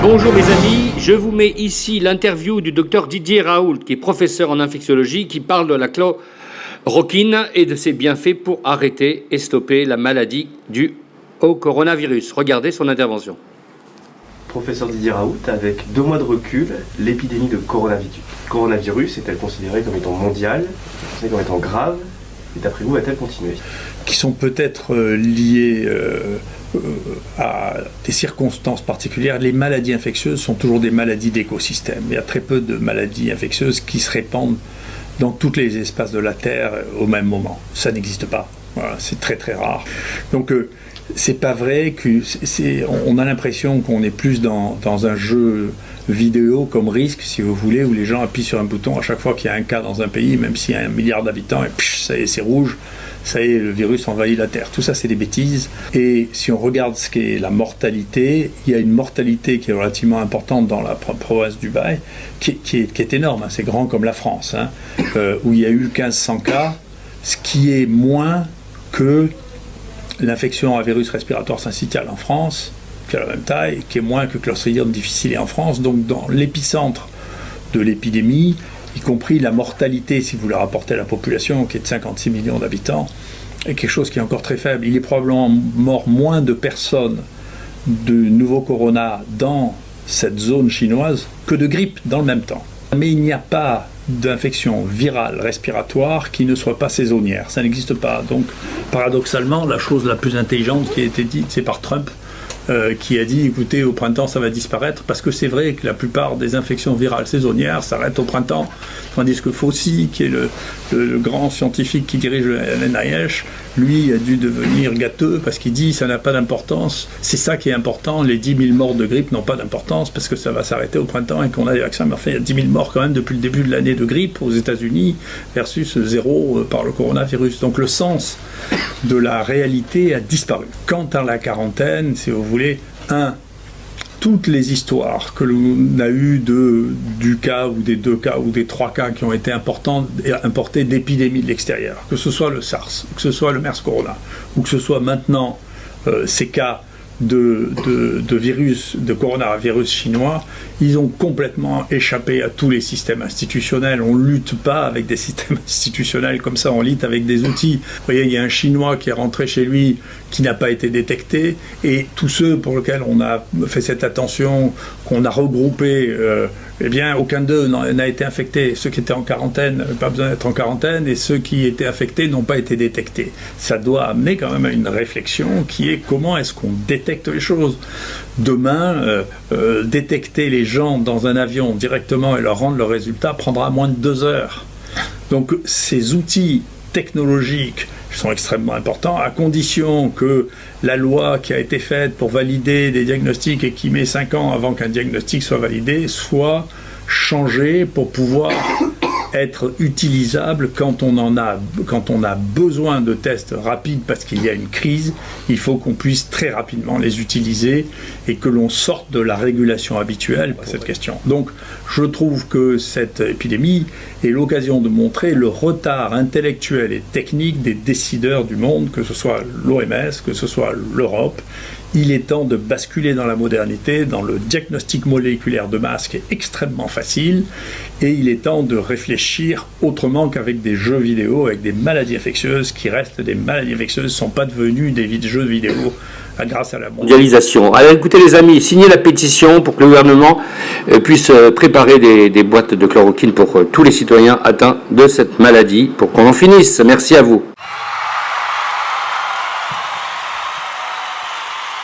Bonjour mes amis, je vous mets ici l'interview du docteur Didier Raoult, qui est professeur en infectiologie, qui parle de la chloroquine et de ses bienfaits pour arrêter et stopper la maladie due au coronavirus. Regardez son intervention. Professeur Didier Raoult, avec 2 mois de recul, l'épidémie de coronavirus est-elle considérée comme étant mondiale, considérée comme étant grave, et d'après vous, va-t-elle continuer? Qui sont peut-être liées à des circonstances particulières. Les maladies infectieuses sont toujours des maladies d'écosystème. Il y a très peu de maladies infectieuses qui se répandent dans tous les espaces de la Terre au même moment. Ça n'existe pas. Voilà, c'est très très rare. Donc c'est pas vrai que on a l'impression qu'on est plus dans un jeu vidéo comme Risk, si vous voulez, où les gens appuient sur un bouton à chaque fois qu'il y a un cas dans un pays, même s'il y a 1 milliard d'habitants, et pff, ça y est, c'est rouge, ça y est, le virus envahit la Terre. Tout ça, c'est des bêtises. Et si on regarde ce qu'est la mortalité, il y a une mortalité qui est relativement importante dans la province d'Hubei, qui est énorme, hein, c'est grand comme la France, hein, où il y a eu 1500 cas, ce qui est moins que l'infection à virus respiratoire syncytial en France, qui a la même taille, qui est moins que Clostridium difficile en France. Donc dans l'épicentre de l'épidémie, y compris la mortalité, si vous la rapportez à la population, qui est de 56 millions d'habitants, est quelque chose qui est encore très faible. Il est probablement mort moins de personnes de nouveau corona dans cette zone chinoise que de grippe dans le même temps. Mais il n'y a pas d'infection virale respiratoire qui ne soit pas saisonnière. Ça n'existe pas. Donc, paradoxalement, la chose la plus intelligente qui a été dite, c'est par Trump, qui a dit, écoutez, au printemps, ça va disparaître, parce que c'est vrai que la plupart des infections virales saisonnières s'arrêtent au printemps, tandis que Fauci, qui est le grand scientifique qui dirige le NIH, lui a dû devenir gâteux, parce qu'il dit, ça n'a pas d'importance, c'est ça qui est important, les 10 000 morts de grippe n'ont pas d'importance, parce que ça va s'arrêter au printemps et qu'on a des vaccins, mais enfin, il y a 10 000 morts quand même depuis le début de l'année de grippe aux États-Unis, versus 0 par le coronavirus. Donc le sens de la réalité a disparu. Quant à la quarantaine, si vous voulez, toutes les histoires que l'on a eues du cas ou des 2 cas ou des 3 cas qui ont été importés d'épidémies de l'extérieur, que ce soit le SARS, que ce soit le MERS Corona, ou que ce soit maintenant ces cas de virus, de coronavirus chinois, ils ont complètement échappé à tous les systèmes institutionnels. On ne lutte pas avec des systèmes institutionnels comme ça, on lutte avec des outils. Vous voyez, il y a un Chinois qui est rentré chez lui qui n'a pas été détecté, et tous ceux pour lesquels on a fait cette attention, qu'on a regroupé, eh bien, aucun d'eux n'a été infecté. Ceux qui étaient en quarantaine n'avaient pas besoin d'être en quarantaine, et ceux qui étaient affectés n'ont pas été détectés. Ça doit amener quand même à une réflexion qui est comment est-ce qu'on détecte les choses. Demain, détecter les gens dans un avion directement et leur rendre le résultat prendra moins de 2 heures. Donc ces outils technologiques sont extrêmement importants, à condition que la loi qui a été faite pour valider des diagnostics et qui met 5 ans avant qu'un diagnostic soit validé, soit changée pour pouvoir être utilisable quand on a besoin de tests rapides parce qu'il y a une crise. Il faut qu'on puisse très rapidement les utiliser et que l'on sorte de la régulation habituelle pour cette question. Donc je trouve que cette épidémie est l'occasion de montrer le retard intellectuel et technique des décideurs du monde, que ce soit l'OMS, que ce soit l'Europe. Il est temps de basculer dans la modernité, dans le diagnostic moléculaire de masse qui est extrêmement facile, et il est temps de réfléchir autrement qu'avec des jeux vidéo, avec des maladies infectieuses qui restent des maladies infectieuses, ne sont pas devenus des jeux vidéo grâce à la mondialisation. Alors écoutez les amis, signez la pétition pour que le gouvernement puisse préparer des boîtes de chloroquine pour tous les citoyens atteints de cette maladie, pour qu'on en finisse. Merci à vous.